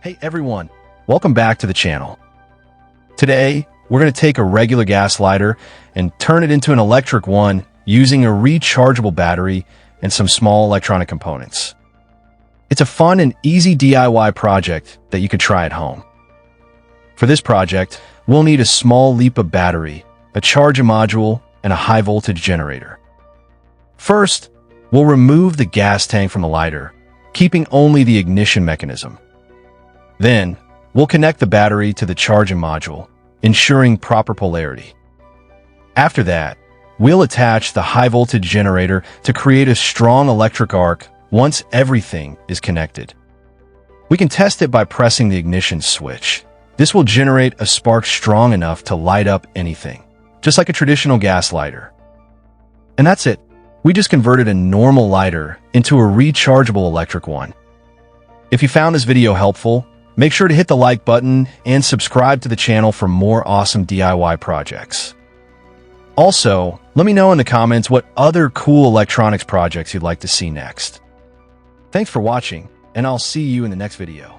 Hey everyone, welcome back to the channel. Today, we're going to take a regular gas lighter and turn it into an electric one using a rechargeable battery and some small electronic components. It's a fun and easy DIY project that you could try at home. For this project, we'll need a small LiPo battery, a charging module, and a high voltage generator. First, we'll remove the gas tank from the lighter, keeping only the ignition mechanism. Then, we'll connect the battery to the charging module, ensuring proper polarity. After that, we'll attach the high voltage generator to create a strong electric arc once everything is connected. We can test it by pressing the ignition switch. This will generate a spark strong enough to light up anything, just like a traditional gas lighter. And that's it. We just converted a normal lighter into a rechargeable electric one. If you found this video helpful, make sure to hit the like button and subscribe to the channel for more awesome DIY projects. Also, let me know in the comments what other cool electronics projects you'd like to see next. Thanks for watching, and I'll see you in the next video.